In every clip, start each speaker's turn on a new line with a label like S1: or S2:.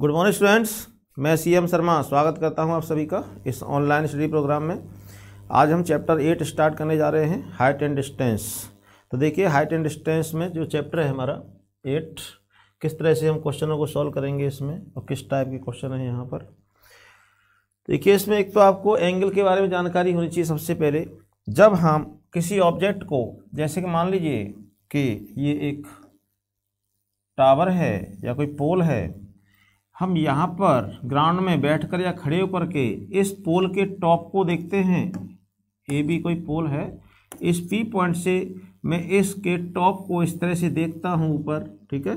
S1: Good morning students, मैं CM Sharma स्वागत करता हूं आप सभी का इस ऑनलाइन स्टडी प्रोग्राम में। आज हम चैप्टर 8 स्टार्ट करने जा रहे हैं, हाइट एंड डिस्टेंस। तो देखिए, हाइट एंड डिस्टेंस में जो चैप्टर है हमारा 8, किस तरह से हम क्वेश्चनों को सॉल्व करेंगे इसमें और किस टाइप के क्वेश्चन है यहाँ पर। देखिए, इसमें एक तो आपको एंगल के बारे में जानकारी होनी चाहिए सबसे पहले। जब हम किसी ऑब्जेक्ट को, जैसे कि मान लीजिए कि ये एक टावर है या कोई पोल है, हम यहाँ पर ग्राउंड में बैठकर या खड़े होकर के इस पोल के टॉप को देखते हैं। ए बी कोई पोल है, इस पी पॉइंट से मैं इसके टॉप को इस तरह से देखता हूँ ऊपर, ठीक है।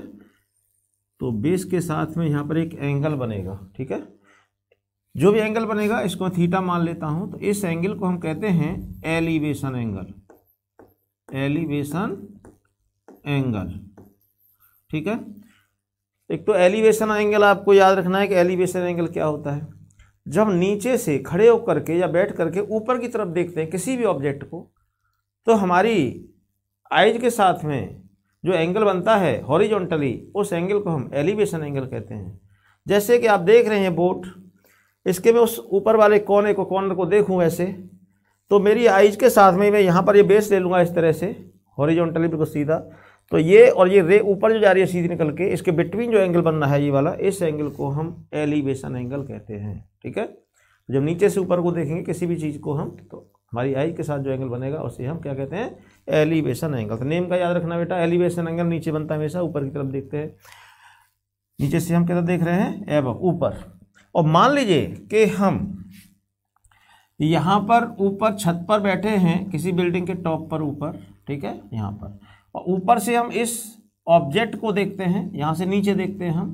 S1: तो बेस के साथ में यहाँ पर एक एंगल बनेगा, ठीक है। जो भी एंगल बनेगा इसको थीटा मान लेता हूँ। तो इस एंगल को हम कहते हैं एलिवेशन एंगल, एलिवेशन एंगल, ठीक है। एक तो एलिवेशन एंगल आपको याद रखना है कि एलिवेशन एंगल क्या होता है। जब नीचे से खड़े होकर के या बैठ करके ऊपर की तरफ देखते हैं किसी भी ऑब्जेक्ट को, तो हमारी आइज के साथ में जो एंगल बनता है हॉरिजॉन्टली, उस एंगल को हम एलिवेशन एंगल कहते हैं। जैसे कि आप देख रहे हैं बोट, इसके मैं उस ऊपर वाले कॉर्नर को देखूं ऐसे, तो मेरी आइज के साथ में मैं यहाँ पर ये बेस ले लूँगा इस तरह से हॉरिजॉन्टली बिल्कुल सीधा। तो ये और ये रे ऊपर जो जा रही है सीधी निकल के, इसके बिटवीन जो एंगल बनना है ये वाला, इस एंगल को हम एलिवेशन एंगल कहते हैं, ठीक है। जब नीचे से ऊपर को देखेंगे किसी भी चीज़ को हम, तो हमारी आई के साथ जो एंगल बनेगा उसे हम क्या कहते हैं, एलिवेशन एंगल। तो नेम का याद रखना बेटा, एलिवेशन एंगल नीचे बनता है हमेशा, ऊपर की तरफ देखते हैं। नीचे से हम क्या देख रहे हैं, एबव, ऊपर। और मान लीजिए कि हम यहाँ पर ऊपर छत पर बैठे हैं किसी बिल्डिंग के टॉप पर ऊपर, ठीक है, यहाँ पर, और ऊपर से हम इस ऑब्जेक्ट को देखते हैं, यहाँ से नीचे देखते हैं हम।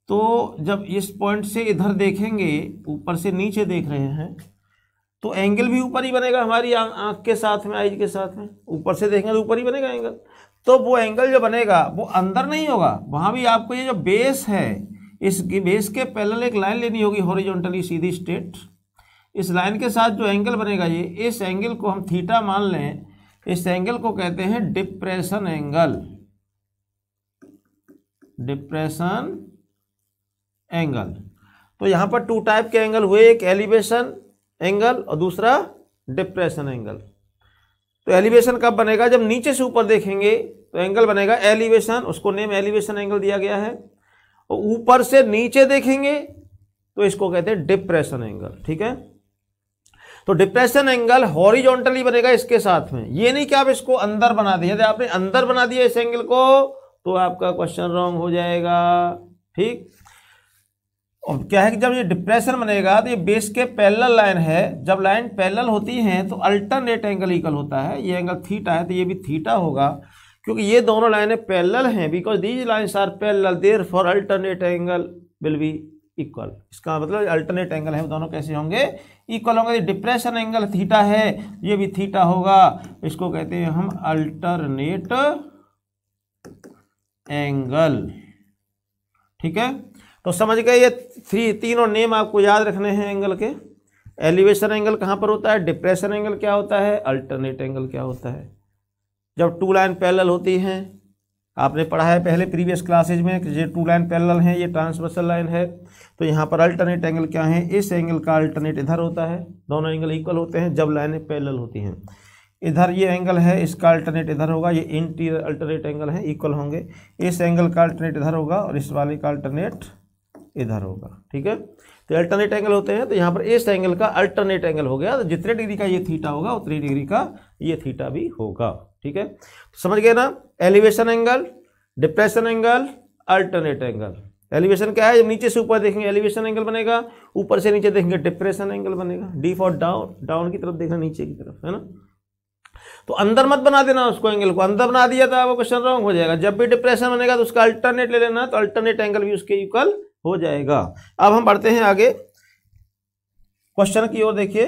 S1: तो जब इस पॉइंट से इधर देखेंगे, ऊपर से नीचे देख रहे हैं, तो एंगल भी ऊपर ही बनेगा हमारी आँख के साथ में, आइज के साथ में। ऊपर से देखेंगे तो ऊपर ही बनेगा एंगल। तो वो एंगल जो बनेगा वो अंदर नहीं होगा, वहाँ भी आपको ये जो बेस है, इस बेस के पैरेलल एक लाइन लेनी होगी हॉरिजॉन्टली सीधी स्ट्रेट। इस लाइन के साथ जो एंगल बनेगा ये, इस एंगल को हम थीटा मान लें। इस एंगल को कहते हैं डिप्रेशन एंगल, डिप्रेशन एंगल। तो यहाँ पर 2 टाइप के एंगल हुए, एक एलिवेशन एंगल और दूसरा डिप्रेशन एंगल। तो एलिवेशन कब बनेगा, जब नीचे से ऊपर देखेंगे तो एंगल बनेगा एलिवेशन, उसको नेम एलिवेशन एंगल दिया गया है। और ऊपर से नीचे देखेंगे तो इसको कहते हैं डिप्रेशन एंगल, ठीक है। तो डिप्रेशन एंगल हॉरिजॉन्टली बनेगा इसके साथ में। ये नहीं कि आप इसको अंदर बना दिए, यदि आपने अंदर बना दिया इस एंगल को तो आपका क्वेश्चन रॉन्ग हो जाएगा, ठीक। और क्या है कि जब ये डिप्रेशन बनेगा तो ये बेस के पैरेलल लाइन है। जब लाइन पैरेलल होती है तो अल्टरनेट एंगल इक्वल होता है। ये एंगल थीटा है तो ये भी थीटा होगा, क्योंकि ये दोनों लाइनें पैरेलल हैं। Because these lines are parallel, therefore alternate angle will be equal. इसका मतलब अल्टरनेट एंगल है, वो दोनों कैसे होंगे, इक्वल होंगे। डिप्रेशन एंगल थीटा है, ये भी थीटा होगा। इसको कहते हैं हम अल्टरनेट एंगल, ठीक है। तो समझ गए, ये तीनों नेम आपको याद रखने हैं एंगल के। एलिवेशन एंगल कहाँ पर होता है, डिप्रेशन एंगल क्या होता है, अल्टरनेट एंगल क्या होता है। जब 2 लाइन पैरेलल होती हैं, आपने पढ़ा है पहले प्रीवियस क्लासेज में कि ये 2 लाइन पैरेलल हैं, ये ट्रांसवर्सल लाइन है। तो यहाँ पर अल्टरनेट एंगल क्या है, इस एंगल का अल्टरनेट इधर होता है। दोनों एंगल इक्वल होते हैं जब लाइनें पैरेलल होती हैं। इधर ये एंगल है, इसका अल्टरनेट इधर होगा, ये इंटीरियर अल्टरनेट एंगल है, इक्वल होंगे। इस एंगल का अल्टरनेट इधर होगा और इस वाले का अल्टरनेट इधर होगा, ठीक है। तो अल्टरनेट एंगल होते हैं, तो यहाँ पर इस एंगल का अल्टरनेट एंगल हो गया। तो जितने डिग्री का ये थीटा होगा उतनी डिग्री का ये थीटा भी होगा, ठीक है। तो समझ गए ना, elevation angle, depression angle, alternate angle. Elevation क्या है, जब नीचे से ऊपर देखेंगे एलिवेशन एंगल बनेगा, ऊपर से नीचे देखेंगे डिप्रेशन एंगल बनेगा। डी फॉर डाउन, डाउन की तरफ देखना, नीचे की तरफ, है ना। तो अंदर मत बना देना उसको, एंगल को अंदर बना दिया तो आपका क्वेश्चन रॉन्ग हो जाएगा। जब भी डिप्रेशन बनेगा तो उसका अल्टरनेट ले लेना, तो अल्टरनेट एंगल भी उसके इक्वल हो जाएगा। अब हम बढ़ते हैं आगे क्वेश्चन की ओर। देखिए,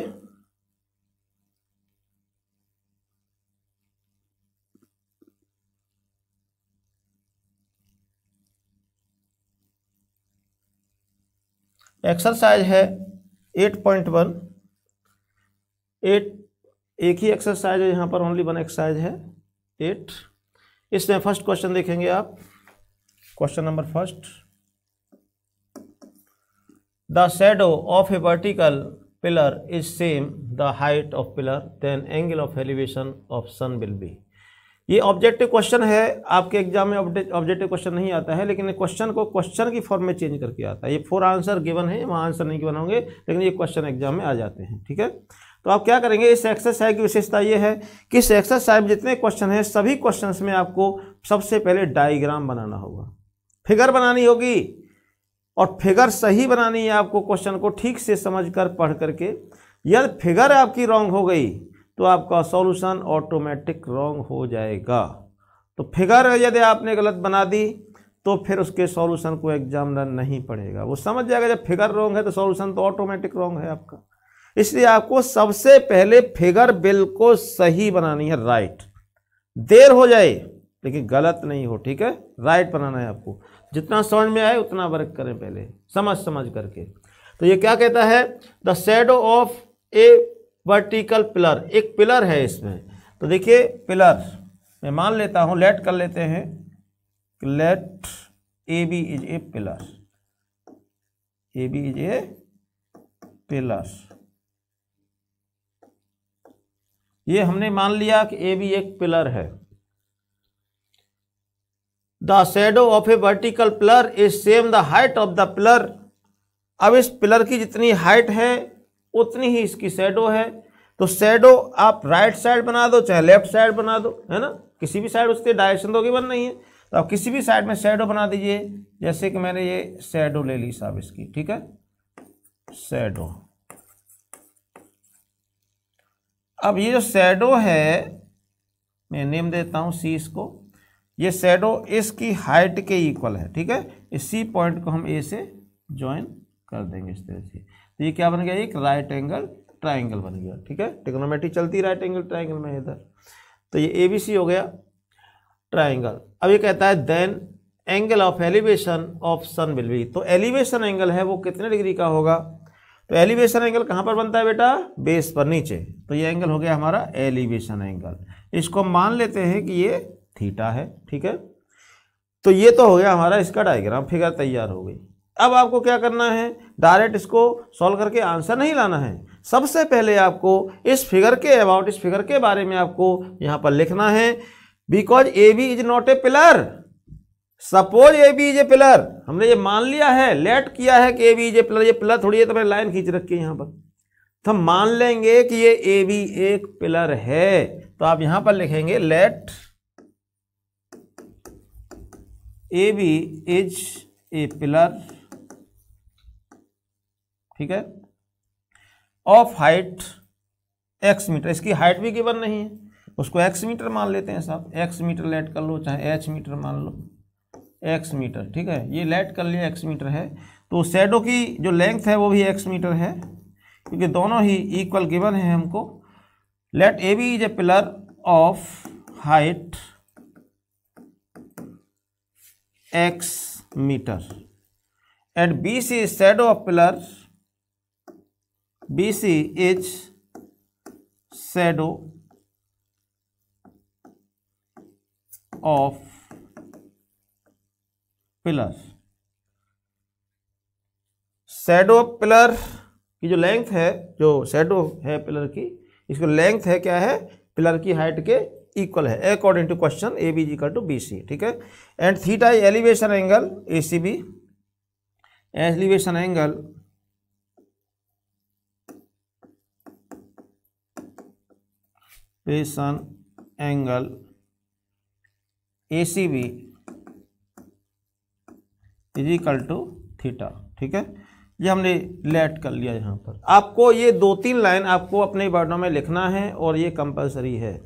S1: एक्सरसाइज है 8.1। एक ही एक्सरसाइज है यहाँ पर, ओनली 1 एक्सरसाइज है 8। इसमें फर्स्ट क्वेश्चन देखेंगे आप, question number first. The shadow of a vertical pillar is same the height of pillar then angle of elevation of sun will be. ये ऑब्जेक्टिव क्वेश्चन है, आपके एग्जाम में ऑब्जेक्टिव क्वेश्चन नहीं आता है, लेकिन क्वेश्चन को क्वेश्चन की फॉर्म में चेंज करके आता है। ये 4 आंसर गिवन है, वहाँ आंसर नहीं गिवन होंगे, लेकिन ये क्वेश्चन एग्जाम में आ जाते हैं। ठीक है, तो आप क्या करेंगे, इस एक्सरसाइज की विशेषता ये है कि इस एक्सरसाइज में जितने क्वेश्चन हैं सभी क्वेश्चंस में आपको सबसे पहले डायग्राम बनाना होगा, फिगर बनानी होगी, और फिगर सही बनानी है आपको, क्वेश्चन को ठीक से समझकर पढ़ करके। यदि फिगर आपकी रॉन्ग हो गई तो आपका सॉल्यूशन ऑटोमेटिक रॉन्ग हो जाएगा। तो फिगर यदि आपने गलत बना दी तो फिर उसके सॉल्यूशन को एग्जामिनर नहीं पढ़ेगा, वो समझ जाएगा जब फिगर रॉन्ग है तो सॉल्यूशन तो ऑटोमेटिक रॉन्ग है आपका। इसलिए आपको सबसे पहले फिगर बिल्कुल सही बनानी है, राइट। देर हो जाए लेकिन गलत नहीं हो, ठीक है, राइट बनाना है आपको। जितना समझ में आए उतना वर्क करें पहले, समझ करके। तो ये क्या कहता है, the shadow of a vertical pillar, एक पिलर है इसमें। तो देखिए पिलर मैं मान लेता हूं, लेट कर लेते हैं, let A B is a pillar, A B is a pillar. ये हमने मान लिया कि ए बी एक पिलर है। The shadow of a vertical pillar is same the height of the pillar. अब इस पिलर की जितनी हाइट है उतनी ही इसकी शैडो है। तो शैडो आप राइट साइड बना दो चाहे लेफ्ट साइड बना दो, है ना, किसी भी साइड, उसके डायरेक्शन तो गिवन नहीं है, तो आप किसी भी साइड में शैडो बना दीजिए। जैसे कि मैंने ये शैडो ले ली साहब इसकी, ठीक है, शैडो। अब ये जो शैडो है मैं नेम देता हूँ सी इसको, ये शैडो इसकी हाइट के इक्वल है, ठीक है। इस सी पॉइंट को हम ए से ज्वाइन कर देंगे इस तरह से। तो ये क्या बन गया, एक राइट एंगल ट्राइंगल बन गया, ठीक है। ट्रिग्नोमेट्री चलती राइट एंगल ट्राइंगल में इधर। तो ये ए बी सी हो गया ट्राइंगल। अब ये कहता है then angle of elevation of sun will be. तो एलिवेशन एंगल है वो कितने डिग्री का होगा, तो एलिवेशन एंगल कहाँ पर बनता है बेटा, बेस पर नीचे। तो ये एंगल हो गया हमारा एलिवेशन एंगल। इसको मान लेते हैं कि ये थीटा है, ठीक है। तो ये तो हो गया हमारा इसका डायग्राम, फिगर तैयार हो गई। अब आपको क्या करना है, डायरेक्ट इसको सॉल्व करके आंसर नहीं लाना है। सबसे पहले आपको इस फिगर के अबाउट, इस फिगर के बारे में आपको यहाँ पर लिखना है। Because A B is not a pillar, suppose A B is a pillar, हमने ये मान लिया है, लेट किया है कि A B is a pillar. ये पिलर थोड़ी है तो मैंने लाइन खींच रखी है यहाँ पर, तो हम मान लेंगे कि ये ए बी एक पिलर है। तो आप यहाँ पर लिखेंगे let A B is a pillar, ठीक है, ऑफ हाइट एक्स मीटर। इसकी हाइट भी गिवन नहीं है, उसको एक्स मीटर मान लेते हैं साहब, एक्स मीटर लेट कर लो, चाहे एच मीटर मान लो, एक्स मीटर, ठीक है। ये लेट कर लिया एक्स मीटर है। तो शैडो की जो लेंथ है वो भी एक्स मीटर है, क्योंकि दोनों ही इक्वल गिवन है हमको। Let A B is a pillar of height X metre and B C is shadow of pillar, B C is shadow of pillar. Shadow of pillar की जो लेंथ है, जो shadow है पिलर की, इसको length है क्या है, पिलर की हाइट के इक्वल है according to question A B equal to B C, ठीक है। And theta is elevation angle A C B, elevation angle elevation angle A C B is equal to theta, ठीक है। ये हमने late कर लिया। यहाँ पर आपको ये 2-3 लाइन आपको अपने वर्डों में लिखना है और ये कंपलसरी है,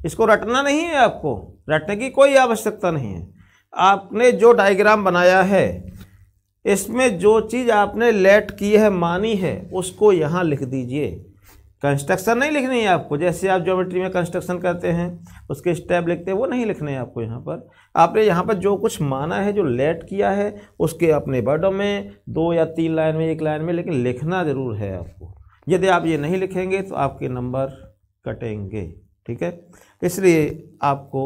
S1: इसको रटना नहीं है, आपको रटने की कोई आवश्यकता नहीं है। आपने जो डायग्राम बनाया है इसमें जो चीज़ आपने लेट की है, मानी है, उसको यहाँ लिख दीजिए। कंस्ट्रक्शन नहीं लिखनी है आपको, जैसे आप ज्योमेट्री में कंस्ट्रक्शन करते हैं उसके स्टेप लिखते हैं, वो नहीं लिखने हैं आपको। यहाँ पर आपने यहाँ पर जो कुछ माना है, जो लेट किया है, उसके अपने वर्डों में 2 या 3 लाइन में, 1 लाइन में, लेकिन लिखना ज़रूर है आपको। यदि आप ये नहीं लिखेंगे तो आपके नंबर कटेंगे, ठीक है। इसलिए आपको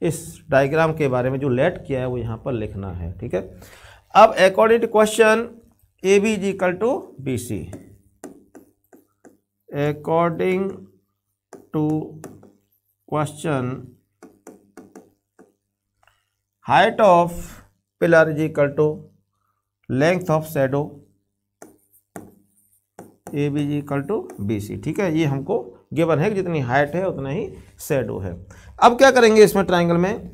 S1: इस डायग्राम के बारे में जो लेट किया है वो यहाँ पर लिखना है, ठीक है। अब according to question A B is equal to B C. According to question height of pillar is equal to length of shadow A B is equal to B C. ठीक है, ये हमको गिवन है कि जितनी हाइट है उतना ही shadow है। अब क्या करेंगे इसमें ट्राइंगल में,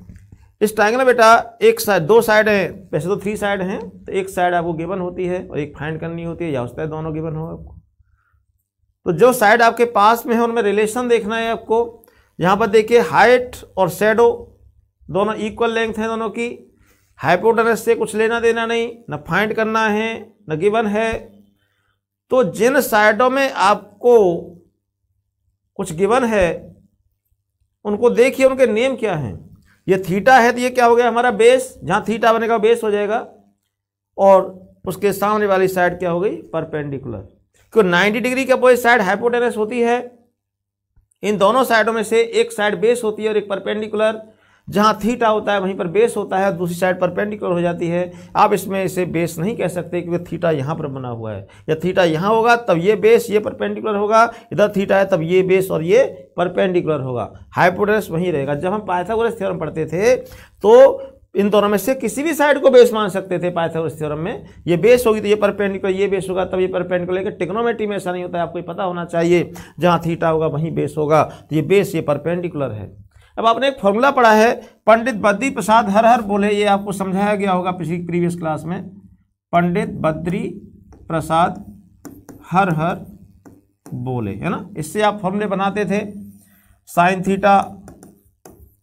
S1: इस ट्राइंगल में बेटा एक साइड, दो साइड है, वैसे तो 3 साइड हैं, तो एक साइड आपको गिवन होती है और एक फाइंड करनी होती है, या उसका दोनों गिवन हो आपको। तो जो साइड आपके पास में है उनमें रिलेशन देखना है आपको। यहाँ पर देखिए हाइट और शैडो दोनों इक्वल लेंथ है दोनों की, हाइपोटेनस से कुछ लेना देना नहीं, न फाइंड करना है न गिवन है। तो जिन साइडों में आपको कुछ गिवन है उनको देखिए, उनके नेम क्या हैं। ये थीटा है तो ये क्या हो गया हमारा बेस, जहाँ थीटा बनेगा बेस हो जाएगा, और उसके सामने वाली साइड क्या हो गई परपेंडिकुलर। क्योंकि 90 डिग्री की अपोजिट साइड हाइपोटेनस होती है। इन दोनों साइडों में से एक साइड बेस होती है और एक परपेंडिकुलर। जहाँ थीटा होता है वहीं पर बेस होता है, दूसरी साइड परपेंडिकुलर हो जाती है। आप इसमें इसे बेस नहीं कह सकते क्योंकि थीटा यहाँ पर बना हुआ है। या थीटा यहाँ होगा तब ये बेस, ये परपेंडिकुलर होगा, इधर थीटा है तब ये बेस और ये परपेंडिकुलर होगा, हाइपोटेनस वहीं रहेगा। जब हम पाइथागोरस थ्योरम पढ़ते थे तो इन दोनों में से किसी भी साइड को बेस मान सकते थे पाइथागोरस थ्योरम में। ये बेस होगी तो ये परपेंडिकुलर, ये बेस होगा तब ये परपेंडिकुलर। लेकिन ट्रिग्नोमेट्री में ऐसा नहीं होता है, आपको पता होना चाहिए। जहाँ थीटा होगा वहीं बेस होगा, तो ये बेस ये परपेंडिकुलर है। अब आपने एक फॉर्मूला पढ़ा है, पंडित बद्री प्रसाद हर हर बोले, ये आपको समझाया गया होगा पिछली प्रीवियस क्लास में। पंडित बद्री प्रसाद हर हर बोले, है ना। इससे आप फॉर्मूले बनाते थे, sine theta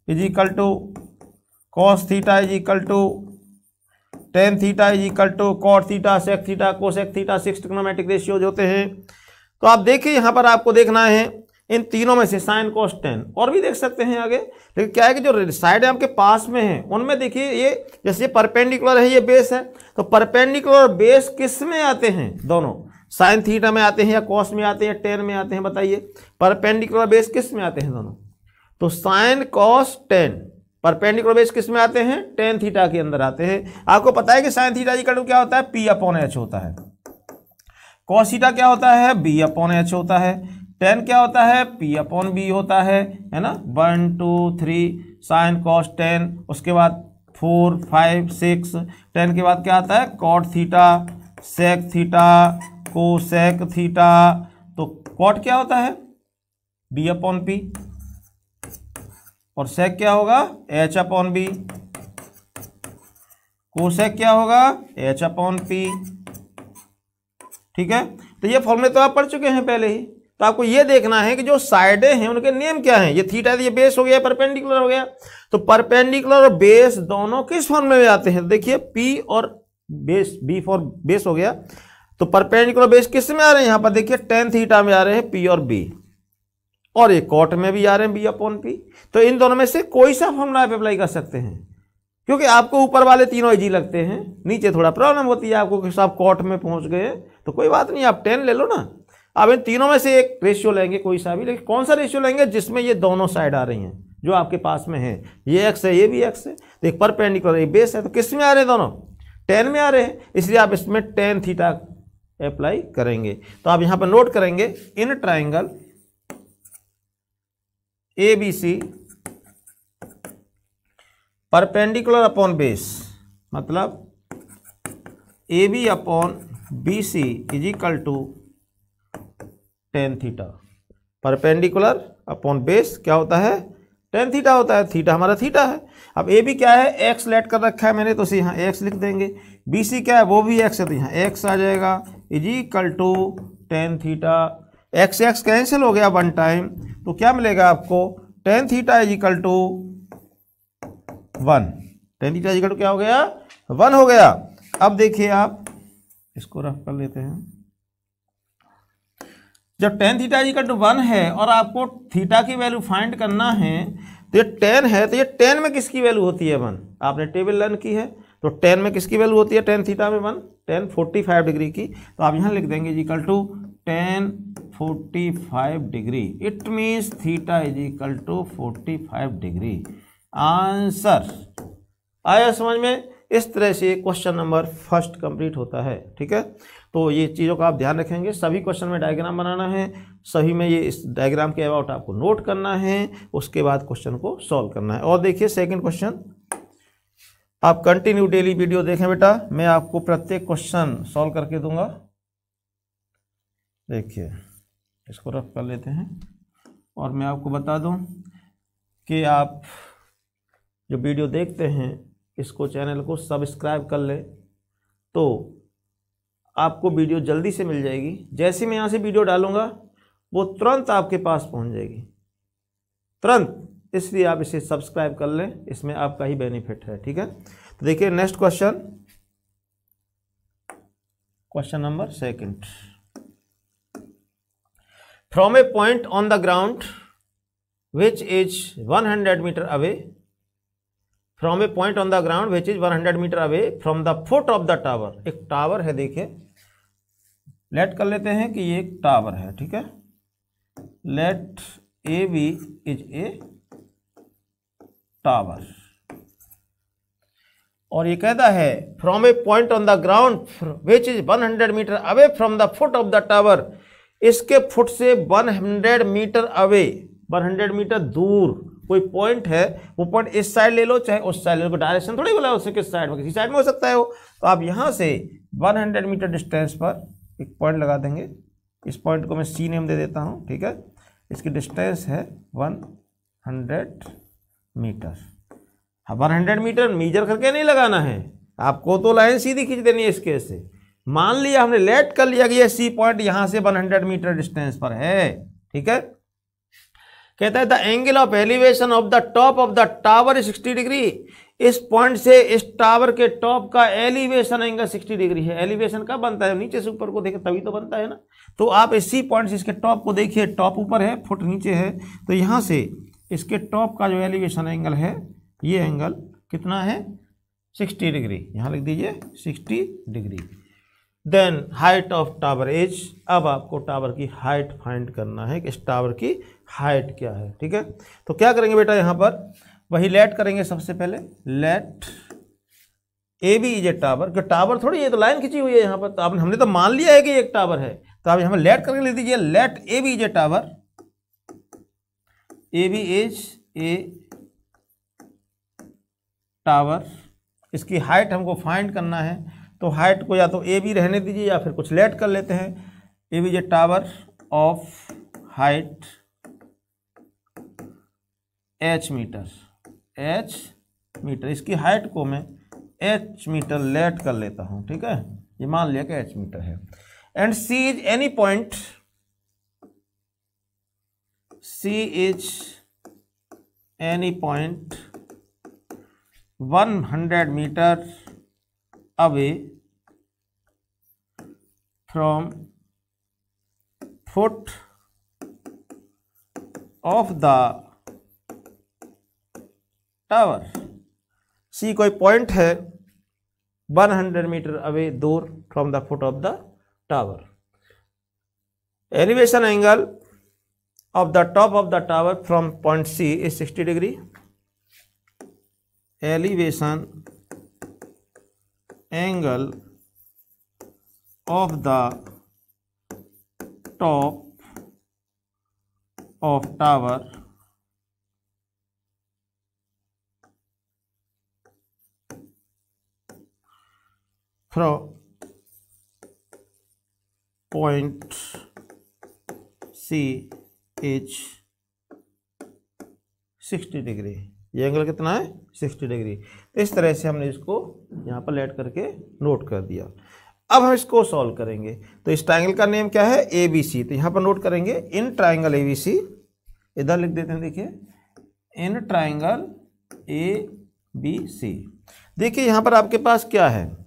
S1: is equal to cos theta is equal to tan theta is equal to cot theta sec theta cosec theta. 6 trigonometric ratios होते हैं। तो आप देखिए यहाँ पर आपको देखना है इन तीनों में से साइन कोस टेन, और भी देख सकते हैं आगे। लेकिन क्या है कि जो साइड आपके पास में है उनमें देखिए, ये जैसे परपेंडिकुलर है ये बेस है, तो परपेंडिकुलर और बेस किस में आते हैं, दोनों साइन थीटा में आते हैं या कॉस में आते हैं, टेन में आते हैं, बताइए। परपेंडिकुलर बेस किस में आते हैं दोनों, तो sine cos tan perpendicular base किस में आते हैं, टेन थीटा के अंदर आते हैं। आपको पता है कि साइन थीटा इक्वल टू क्या होता है, पी अपॉन एच होता है। कॉस थीटा क्या होता है, बी अपॉन एच होता है। टेन क्या होता है, पी अपॉन बी होता है ना। 1 2 3 साइन कॉस टेन, उसके बाद 4 5 6, टेन के बाद क्या आता है cot theta sec theta cosec theta. तो कॉट क्या होता है, बी अपॉन पी, और सेक क्या होगा, एच अपॉन बी। कोसेक क्या होगा, एच अपॉन पी। ठीक है, तो ये फॉर्मूले तो आप पढ़ चुके हैं पहले ही। तो आपको ये देखना है कि जो साइडें हैं उनके नेम क्या हैं। ये थीटा है, ये बेस हो गया, परपेंडिकुलर हो गया। तो परपेंडिकुलर और बेस दोनों किस फॉर्मूले में आते हैं, देखिए पी और बेस, बी फॉर बेस हो गया। तो परपेंडिकुलर बेस किस में आ रहे हैं, यहाँ पर देखिए टेन थीटा में आ रहे हैं पी और बी, और एक कॉट में भी आ रहे हैं बी अपॉन पी। तो इन दोनों में से कोई सा फॉर्मूला आप अप्लाई कर सकते हैं, क्योंकि आपको ऊपर वाले तीनों इजी लगते हैं, नीचे थोड़ा प्रॉब्लम होती है आपको कि आप कॉट में पहुंच गए। तो कोई बात नहीं, आप 10 ले लो ना। आप इन तीनों में से एक रेशियो लेंगे कोई सा भी, लेकिन कौन सा रेशियो लेंगे जिसमें ये दोनों साइड आ रही हैं, जो आपके पास में है। ये एक्स है, ये भी एक्स है, तो एक परपेंडिकुलर एक बेस है, तो किस में आ रहे हैं दोनों, 10 में आ रहे हैं। इसलिए आप इसमें टेन थीटा अप्लाई करेंगे। तो आप यहां पर नोट करेंगे, in triangle A B C perpendicular upon base, मतलब A B upon B C is equal to tan theta. Perpendicular upon base क्या होता है, टेन थीटा होता है। थीटा हमारा थीटा है। अब ए बी क्या है, एक्स लेट कर रखा है मैंने, तो इसे यहाँ एक्स लिख देंगे। बी सी क्या है, वो भी एक्स है, तो यहाँ एक्स आ जाएगा is equal to tan theta. X X cancel हो गया वन टाइम, तो क्या मिलेगा आपको, tan theta is equal to 1। Tan theta is equal to क्या हो गया, 1 हो गया। अब देखिए आप इसको रफ कर लेते हैं। जब टेन थीटा इक्वल टू 1 है और आपको थीटा की वैल्यू फाइंड करना है, तो ये 10 है, तो ये 10 में किसकी वैल्यू होती है 1, आपने टेबल लर्न की है। तो 10 में किसकी वैल्यू होती है, टेन थीटा में 1, 10 45 डिग्री की। तो आप यहाँ लिख देंगे equal to 10 45 degree. It means theta is equal to 45 degree. Answer आया समझ में। इस तरह से क्वेश्चन नंबर फर्स्ट कंप्लीट होता है। ठीक है, तो ये चीज़ों का आप ध्यान रखेंगे। सभी क्वेश्चन में डायग्राम बनाना है, सभी में ये इस डायग्राम के अबाउट आपको नोट करना है, उसके बाद क्वेश्चन को सॉल्व करना है। और देखिए सेकंड क्वेश्चन, आप कंटिन्यू डेली वीडियो देखें बेटा, मैं आपको प्रत्येक क्वेश्चन सॉल्व करके दूंगा। देखिए इसको रफ कर लेते हैं और मैं आपको बता दूं कि आप जो वीडियो देखते हैं इसको, चैनल को सब्सक्राइब कर लें तो आपको वीडियो जल्दी से मिल जाएगी। जैसे मैं यहाँ से वीडियो डालूंगा वो तुरंत आपके पास पहुँच जाएगी, तुरंत। इसलिए आप इसे सब्सक्राइब कर लें, इसमें आपका ही बेनिफिट है। ठीक है, तो देखिए next question, question number second. From a point on the ground which is 100 metre away, from a point on the ground which is 100 metre away from the foot of the tower. एक tower है, देखिए late कर लेते हैं कि ये एक tower है। ठीक है, let A B is a tower, और ये कहता है from a point on the ground which is 100 metre away from the foot of the tower. इसके फुट से 100 मीटर अवे, 100 मीटर दूर कोई पॉइंट है, वो पॉइंट इस साइड ले लो चाहे उस साइड ले लो, डायरेक्शन थोड़ी बोला उससे किस साइड में, किसी साइड में हो सकता है वो। तो आप यहाँ से 100 मीटर डिस्टेंस पर एक पॉइंट लगा देंगे। इस पॉइंट को मैं सी नेम दे देता हूँ। ठीक है, इसकी डिस्टेंस है 100 मीटर। 100 मीटर मेजर करके नहीं लगाना है आपको, तो लाइन सीधी खींच देनी है इसके से। मान लिया हमने लेट कर लिया कि ये सी पॉइंट यहां से 100 मीटर डिस्टेंस पर है। ठीक है, कहता है the angle of elevation of the top of the tower is 60 degree. इस पॉइंट से इस टावर के टॉप का एलिवेशन एंगल 60 डिग्री है। एलिवेशन कब बनता है, नीचे से ऊपर को देखे तभी तो बनता है ना। तो आप इसी पॉइंट से इसके टॉप को देखिए, टॉप ऊपर है, फुट नीचे है, तो यहां से इसके टॉप का जो एलिवेशन एंगल है, ये एंगल कितना है, 60 डिग्री। यहाँ लिख दीजिए 60 degree. Then height of tower is, अब आपको टावर की हाइट फाइंड करना है कि इस टावर की हाइट क्या है। ठीक है, तो क्या करेंगे बेटा, यहाँ पर वही लेट करेंगे सबसे पहले। Let A B is a tower, कि टावर थोड़ी, ये तो लाइन खींची हुई है यहाँ पर, तो आपने हमने तो मान लिया है कि एक टावर है, तो आप यहाँ पर लेट करके लिख दीजिए let A B is a tower. A B is a tower, इसकी हाइट हमको फाइंड करना है, तो हाइट को या तो ए बी रहने दीजिए या फिर कुछ लेट कर लेते हैं। A B is a tower of height h metre, h metre, इसकी हाइट को मैं h मीटर लेट कर लेता हूं। ठीक है, ये मान लिया कि h मीटर है। And c is any point, c is any point 100 metre away from foot of the tower. C कोई पॉइंट है 100 मीटर अवे दूर from the foot of the tower. Elevation angle of the top of the tower from point C is 60 degree. Elevation angle of the top of tower from point C is 60 degree. ये angle कितना है, 60 degree. इस तरह से हमने इसको यहाँ पर लेट करके नोट कर दिया। अब हम इसको सॉल्व करेंगे। तो इस ट्राइंगल का नेम क्या है, ए बी सी। तो यहाँ पर नोट करेंगे इन ट्राइंगल ए बी सी, इधर लिख देते हैं, देखिए इन ट्राइंगल ए बी सी। देखिए यहाँ पर आपके पास क्या है,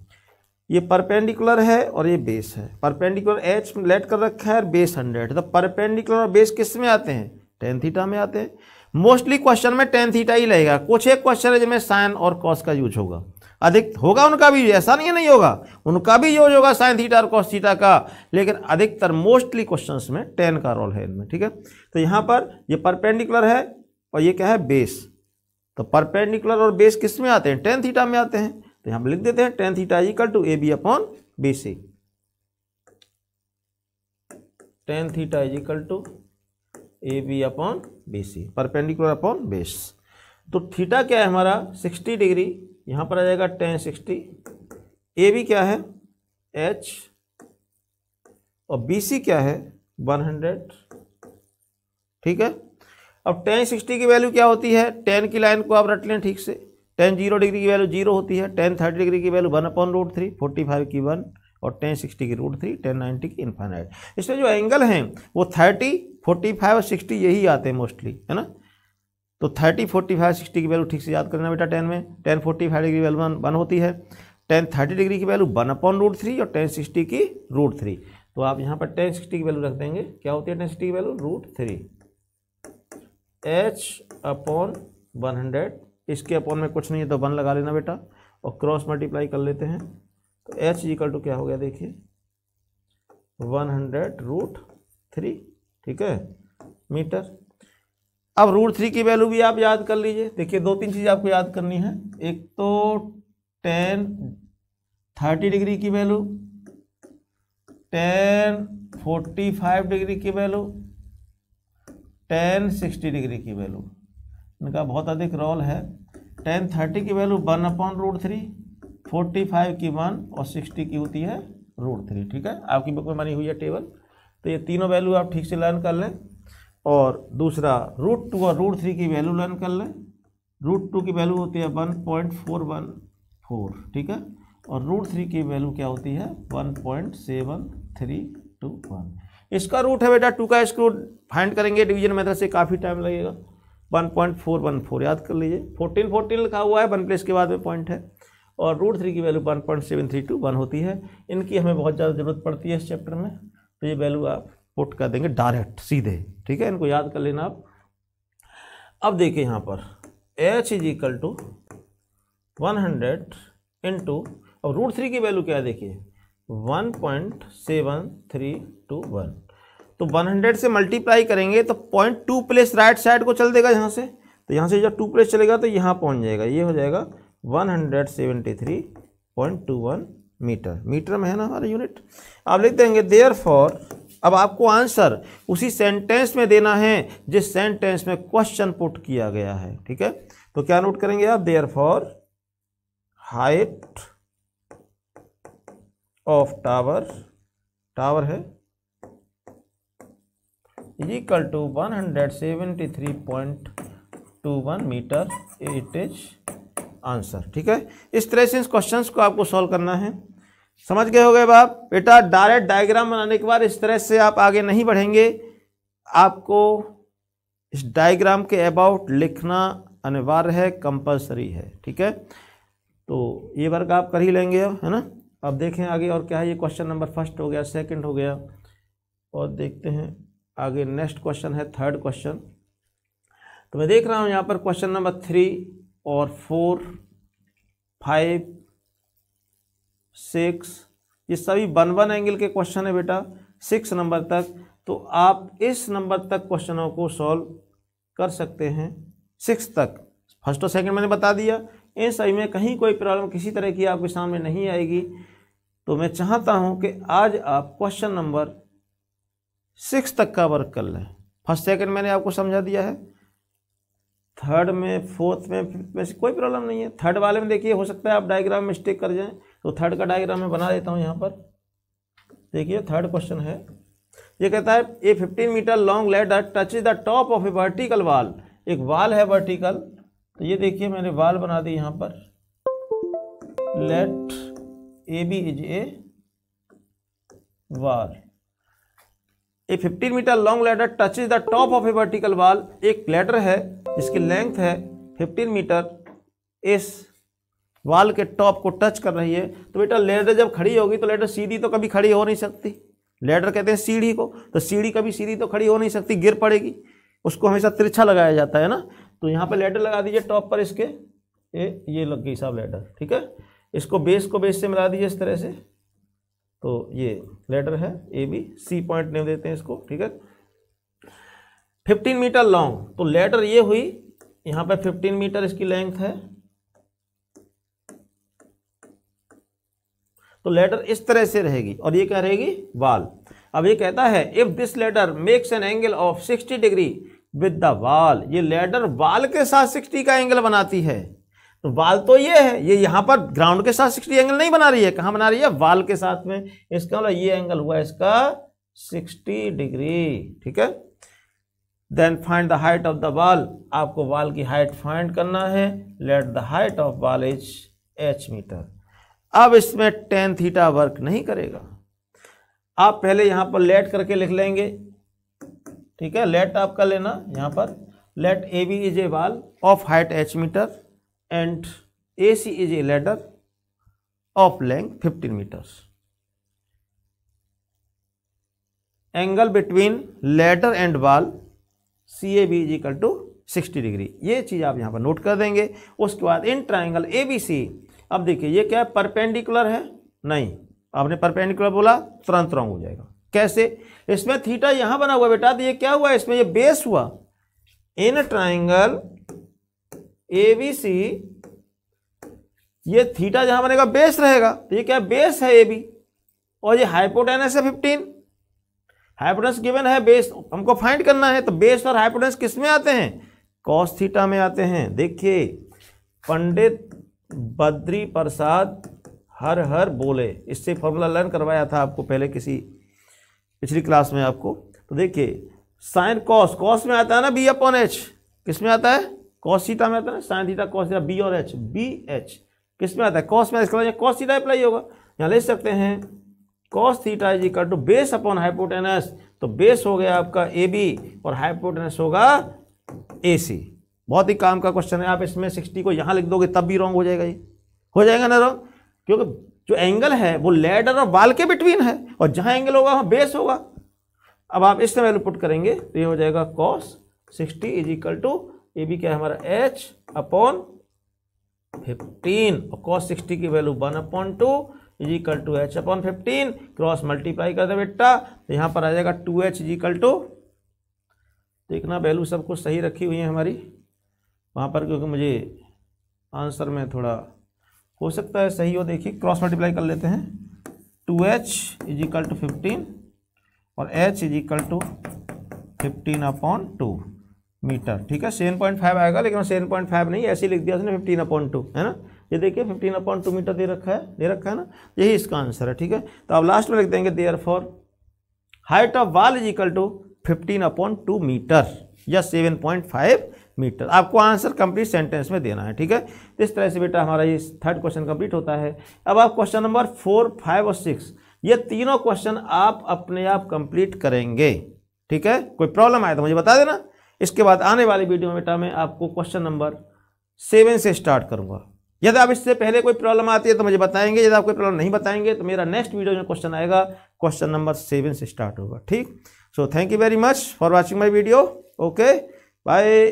S1: ये परपेंडिकुलर है और ये बेस है। परपेंडिकुलर एच लेट कर रखा है और बेस 100। तो परपेंडिकुलर और बेस किस में आते हैं, टेन थीटा में आते हैं। मोस्टली क्वेश्चन में टेन थीटा ही लगेगा। कुछ एक क्वेश्चन है जिनमें साइन और कॉस का यूज होगा, अधिक होगा उनका भी, ऐसा नहीं है नहीं होगा, उनका भी यूज होगा साइन थीटा और कॉस थीटा का, लेकिन अधिकतर मोस्टली क्वेश्चंस में टेन का रोल है इनमें। ठीक है, तो यहाँ पर ये परपेंडिकुलर है और ये क्या है, बेस। तो परपेंडिकुलर और बेस किस में आते हैं, टेन थीटा में आते हैं। तो यहाँ पर लिख देते हैं tan theta equal to A B upon B C. tan theta equal to A B upon B C, perpendicular upon base. तो थीटा क्या है हमारा 60 डिग्री, यहाँ पर आ जाएगा tan 60। ए बी क्या है h, और बी सी क्या है 100। ठीक है। अब tan 60 की वैल्यू क्या होती है, tan की लाइन को आप रट लें ठीक से। tan 0 डिग्री की वैल्यू 0 होती है, tan 30 डिग्री की वैल्यू 1/√3, 45 की 1, और tan 60 की √3, tan 90 की इन्फाइनाइट। इसमें जो एंगल हैं वो 30, 45 और 60 यही आते हैं मोस्टली, है ना। तो 30, 45, 60 की वैल्यू ठीक से याद करना बेटा। tan में tan 45 डिग्री की वैल्यू 1 होती है, tan 30 डिग्री की वैल्यू 1/√3 और tan 60 की √3। तो आप यहाँ पर tan 60 की वैल्यू रख देंगे, क्या होती है tan 60 की वैल्यू √3 h/100। इसके अपॉन में कुछ नहीं है तो 1 लगा लेना बेटा, और क्रॉस मल्टीप्लाई कर लेते हैं। तो h इक्वल टू क्या हो गया देखिए 100√3, ठीक है, मीटर। अब √3 की वैल्यू भी आप याद कर लीजिए। देखिए 2-3 चीज़ आपको याद करनी है। एक तो tan 30 डिग्री की वैल्यू, tan 45 डिग्री की वैल्यू, tan 60 डिग्री की वैल्यू, इनका बहुत अधिक रोल है। tan 30 की वैल्यू 1/√3, 45 की 1 और 60 की होती है √3। ठीक है, आपकी बुक में बनी हुई है टेबल। तो ये तीनों वैल्यू आप ठीक से लर्न कर लें। और दूसरा √2 और √3 की वैल्यू लर्न कर लें। √2 की वैल्यू होती है 1.414, ठीक है, और √3 की वैल्यू क्या होती है 1.7321। इसका रूट है बेटा 2 का स्क्वायर फाइंड करेंगे डिवीजन मेथड से, काफ़ी टाइम लगेगा। 1.414 याद कर लीजिए, 14 लिखा हुआ है, 1 प्लेस के बाद में पॉइंट है, और √3 की वैल्यू 1.7321 होती है। इनकी हमें बहुत ज़्यादा ज़रूरत पड़ती है इस चैप्टर में, तो ये वैल्यू आप पुट कर देंगे डायरेक्ट सीधे। ठीक है, इनको याद कर लेना आप। अब देखिए यहाँ पर h is equal to 100 into, और √3 की वैल्यू क्या है देखिए 1.7321। तो 100 से मल्टीप्लाई करेंगे तो 0.2 प्लेस राइट साइड को चल देगा यहाँ से, तो यहाँ से जब 2 प्लेस चलेगा तो यहाँ पहुँच जाएगा, ये हो जाएगा 173.21 मीटर। मीटर में है ना हमारा यूनिट। आप लिख देंगे देयरफॉर। अब आपको आंसर उसी सेंटेंस में देना है जिस सेंटेंस में क्वेश्चन पुट किया गया है। ठीक है, तो क्या नोट करेंगे आप, therefore height of tower, tower है, equal to 173.21 metre, it is answer. ठीक है, इस तरह से इस क्वेश्चंस को आपको सॉल्व करना है। समझ गए हो गए बाप बेटा। डायरेक्ट डायग्राम बनाने के बाद इस तरह से आप आगे नहीं बढ़ेंगे, आपको इस डायग्राम के अबाउट लिखना अनिवार्य है, कंपलसरी है। ठीक है, तो ये वर्क आप कर ही लेंगे, है ना। अब देखें आगे और क्या है। ये क्वेश्चन नंबर फर्स्ट हो गया, सेकंड हो गया, और देखते हैं आगे नेक्स्ट क्वेश्चन है थर्ड क्वेश्चन। तो मैं देख रहा हूँ यहाँ पर क्वेश्चन नंबर 3 और 4, 5, 6, ये सभी 1 एंगल के क्वेश्चन है बेटा 6 नंबर तक। तो आप इस नंबर तक क्वेश्चनों को सॉल्व कर सकते हैं 6 तक। फर्स्ट और सेकंड मैंने बता दिया, इन सभी में कहीं कोई प्रॉब्लम किसी तरह की आपके सामने नहीं आएगी। तो मैं चाहता हूं कि आज आप क्वेश्चन नंबर 6 तक का वर्क कर लें। फर्स्ट सेकंड मैंने आपको समझा दिया है, थर्ड में, फोर्थ में, फिफ्थ में से कोई प्रॉब्लम नहीं है। थर्ड वाले में देखिए हो सकता है आप डायग्राम मिस्टेक कर जाएं, तो थर्ड का डायग्राम मैं बना देता हूं यहाँ पर। देखिए थर्ड क्वेश्चन है, ये कहता है a 15 metre long ladder touches the top of a vertical wall. एक वॉल है वर्टिकल, तो ये देखिए मैंने वॉल बना दी यहाँ पर। Let A B is a wall. A 15 metre long ladder touches the top of a vertical wall. एक लैडर है जिसकी लेंथ है 15 मीटर, इस वॉल के टॉप को टच कर रही है। तो बेटा लैडर जब खड़ी होगी तो लैडर सीधी तो कभी खड़ी हो नहीं सकती। लैडर कहते हैं सीढ़ी को, तो सीढ़ी कभी सीधी तो खड़ी हो नहीं सकती, गिर पड़ेगी। उसको हमेशा तिरछा लगाया जाता है ना। तो यहाँ पे लैडर लगा दीजिए टॉप पर इसके, ये लग गई साहब लैडर। ठीक है, इसको बेस को बेस से मिला दीजिए इस तरह से। तो ये लैडर है A B, C point name देते हैं इसको। ठीक है, 15 मीटर लॉन्ग, तो लैडर ये हुई, यहाँ पे 15 मीटर इसकी लेंथ है, तो लैडर इस तरह से रहेगी और ये क्या रहेगी, वाल। अब ये कहता है if this ladder makes an angle of 60 degree with the वाल, ये लैडर वाल के साथ 60 का एंगल बनाती है। तो वाल तो ये है, ये यहाँ पर ग्राउंड के साथ 60 एंगल नहीं बना रही है, कहाँ बना रही है, वाल के साथ में। इसका मतलब ये एंगल हुआ इसका 60 डिग्री, ठीक है। Then find the height of the wall, आपको वाल की हाइट फाइंड करना है। Let the height of wall is h metre. अब इसमें tan थीटा वर्क नहीं करेगा, आप पहले यहाँ पर लेट करके लिख लेंगे, ठीक है। लेट आपका लेना यहाँ पर, let A B is a wall of height h metre and A C is a ladder of length 15 metres. Angle between ladder and wall CAB is equal to 60 degree, ये चीज़ आप यहाँ पर नोट कर देंगे। उसके बाद इन ट्राइंगल ABC, अब देखिए ये क्या है, परपेंडिकुलर है, नहीं आपने परपेंडिकुलर बोला तुरंत रॉन्ग हो जाएगा। कैसे, इसमें थीटा यहाँ बना हुआ बेटा, तो ये क्या हुआ, इसमें ये बेस हुआ। इन ट्राइंगल ABC ये थीटा जहाँ बनेगा बेस रहेगा, तो ये क्या बेस है AB, और ये हाइपोटेनस है 15, हाइपोटेनस गिवन है, बेस हमको फाइंड करना है। तो बेस और हाइपोटेनस किस में आते हैं, कॉस थीटा में आते हैं। देखिए पंडित बद्री प्रसाद हर हर बोले, इससे फॉर्मूला लर्न करवाया था आपको पहले किसी पिछली क्लास में आपको। तो देखिए साइन कॉस, कॉस में आता है ना B अपॉन H, किस में आता है, कॉस थीटा में आता है ना, sine theta cos theta, B और H, BH किस में आता है, कॉस में। इसका मतलब कॉस थीटा अप्लाई होगा, यहाँ ले सकते हैं cos theta is equal to base upon hypotenuse, तो बेस हो गया आपका AB और हाइपोटेनस होगा AC। बहुत ही काम का क्वेश्चन है, आप इसमें 60 को यहाँ लिख दोगे तब भी रॉन्ग हो जाएगा, ये हो जाएगा ना रॉन्ग, क्योंकि जो एंगल है वो लैडर और वाल के बिटवीन है, और जहाँ एंगल होगा वहाँ बेस होगा। अब आप इससे वैल्यू पुट करेंगे तो ये हो जाएगा cos 60 is equal to AB क्या है हमारा H अपॉन 15, और कॉस 60 की value 1/2 is equal to H upon 15, cross multiply कर दे बेटा, तो यहाँ पर आ जाएगा 2H इज इक्वल टू, देखना वैल्यू सब कुछ सही रखी हुई है हमारी वहाँ पर, क्योंकि मुझे आंसर में थोड़ा हो सकता है सही हो। देखिए क्रॉस मल्टीप्लाई कर लेते हैं, 2H इज इक्वल टू 15 और H is equal to 15/2 metre, ठीक है। 7.5 आएगा, लेकिन 7.5 नहीं ऐसे लिख दिया उसने, 15/2 है ना। ये देखिए 15/2 मीटर दे रखा है ना, यही इसका आंसर है, ठीक है। तो आप लास्ट में लिख देंगे therefore height of wall is equal to 15/2 metre या 7.5 मीटर। आपको आंसर कंप्लीट सेंटेंस में देना है, ठीक है। तो इस तरह से बेटा हमारा ये थर्ड क्वेश्चन कंप्लीट होता है। अब आप क्वेश्चन नंबर 4, 5 और 6 ये तीनों क्वेश्चन आप अपने आप कंप्लीट करेंगे, ठीक है। कोई प्रॉब्लम आए तो मुझे बता देना। इसके बाद आने वाली वीडियो में बेटा मैं आपको क्वेश्चन नंबर 7 से स्टार्ट करूंगा। यदि आप इससे पहले कोई प्रॉब्लम आती है तो मुझे बताएंगे, यदि आप कोई प्रॉब्लम नहीं बताएंगे तो मेरा नेक्स्ट वीडियो में क्वेश्चन आएगा, क्वेश्चन नंबर 7 से स्टार्ट होगा, ठीक। So thank you very much for watching my video, okay bye.